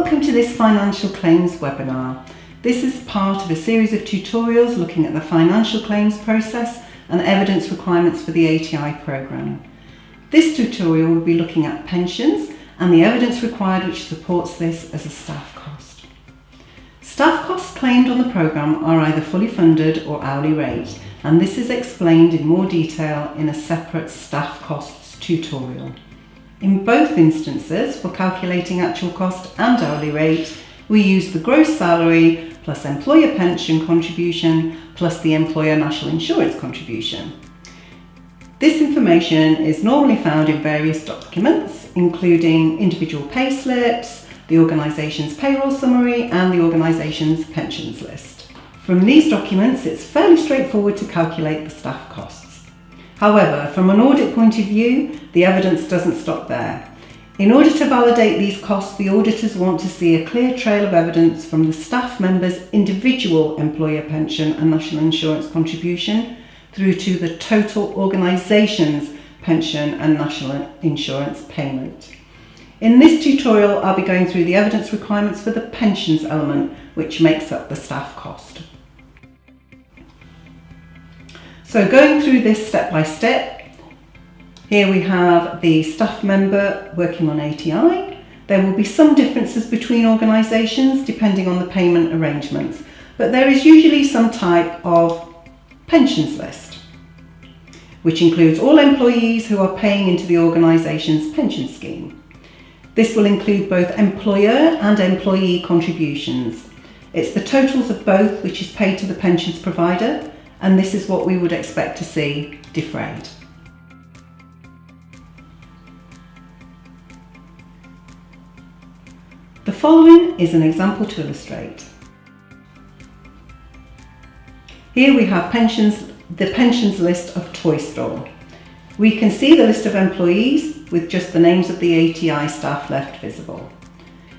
Welcome to this financial claims webinar. This is part of a series of tutorials looking at the financial claims process and evidence requirements for the ATI programme. This tutorial will be looking at pensions and the evidence required which supports this as a staff cost. Staff costs claimed on the programme are either fully funded or hourly rate, and this is explained in more detail in a separate staff costs tutorial. In both instances, for calculating actual cost and hourly rate, we use the gross salary plus employer pension contribution plus the employer national insurance contribution. This information is normally found in various documents, including individual pay slips, the organisation's payroll summary and the organisation's pensions list. From these documents, it's fairly straightforward to calculate the staff costs. However, from an audit point of view, the evidence doesn't stop there. In order to validate these costs, the auditors want to see a clear trail of evidence from the staff member's individual employer pension and national insurance contribution through to the total organisation's pension and national insurance payment. In this tutorial, I'll be going through the evidence requirements for the pensions element, which makes up the staff cost. So going through this step by step, here we have the staff member working on ATI. There will be some differences between organisations depending on the payment arrangements, but there is usually some type of pensions list, which includes all employees who are paying into the organisation's pension scheme. This will include both employer and employee contributions. It's the totals of both which is paid to the pensions provider, and this is what we would expect to see defrayed. The following is an example to illustrate. Here we have the pensions list of Toy Store. We can see the list of employees with just the names of the ATI staff left visible.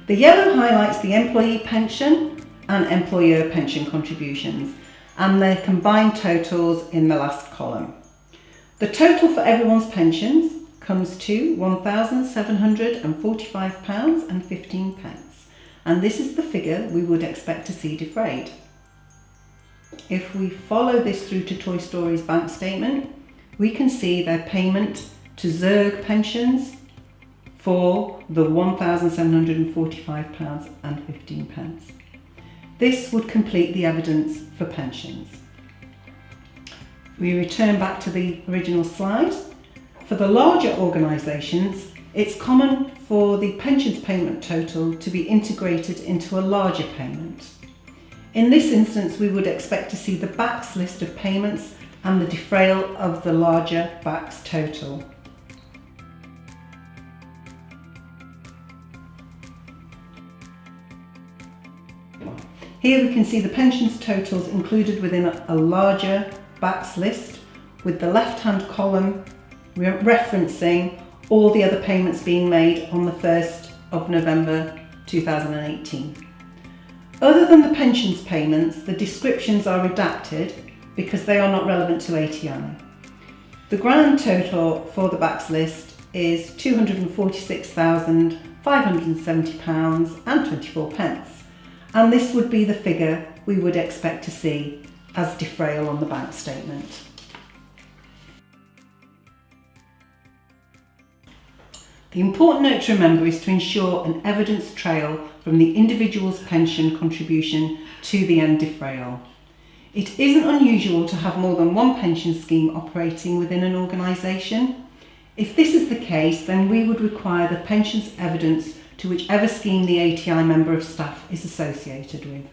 The yellow highlights the employee pension and employer pension contributions and their combined totals in the last column. The total for everyone's pensions comes to £1,745.15, and this is the figure we would expect to see defrayed. If we follow this through to Toy Story's bank statement, we can see their payment to Zurg pensions for the £1,745.15. This would complete the evidence for pensions. We return back to the original slide. For the larger organisations, it's common for the pensions payment total to be integrated into a larger payment. In this instance, we would expect to see the BACS list of payments and the defrayal of the larger BACS total. Here we can see the pensions totals included within a larger BACS list, with the left-hand column referencing all the other payments being made on the 1st of November 2018. Other than the pensions payments, the descriptions are redacted because they are not relevant to ATI. The grand total for the BACS list is £246,570.24. And this would be the figure we would expect to see as defrayal on the bank statement. The important note to remember is to ensure an evidence trail from the individual's pension contribution to the end defrayal. It isn't unusual to have more than one pension scheme operating within an organisation. If this is the case, then we would require the pensions evidence to whichever scheme the ATI member of staff is associated with.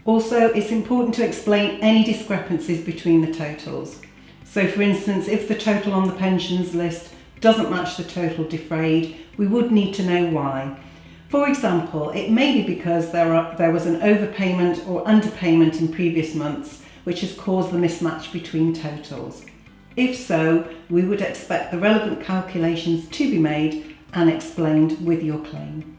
Also, it's important to explain any discrepancies between the totals. So for instance, if the total on the pensions list doesn't match the total defrayed, we would need to know why. For example, it may be because there was an overpayment or underpayment in previous months, which has caused the mismatch between totals. If so, we would expect the relevant calculations to be made and explained with your claim.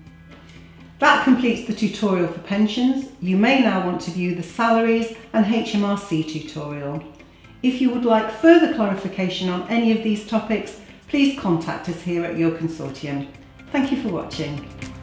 That completes the tutorial for pensions. You may now want to view the salaries and HMRC tutorial. If you would like further clarification on any of these topics, please contact us here at your consortium. Thank you for watching.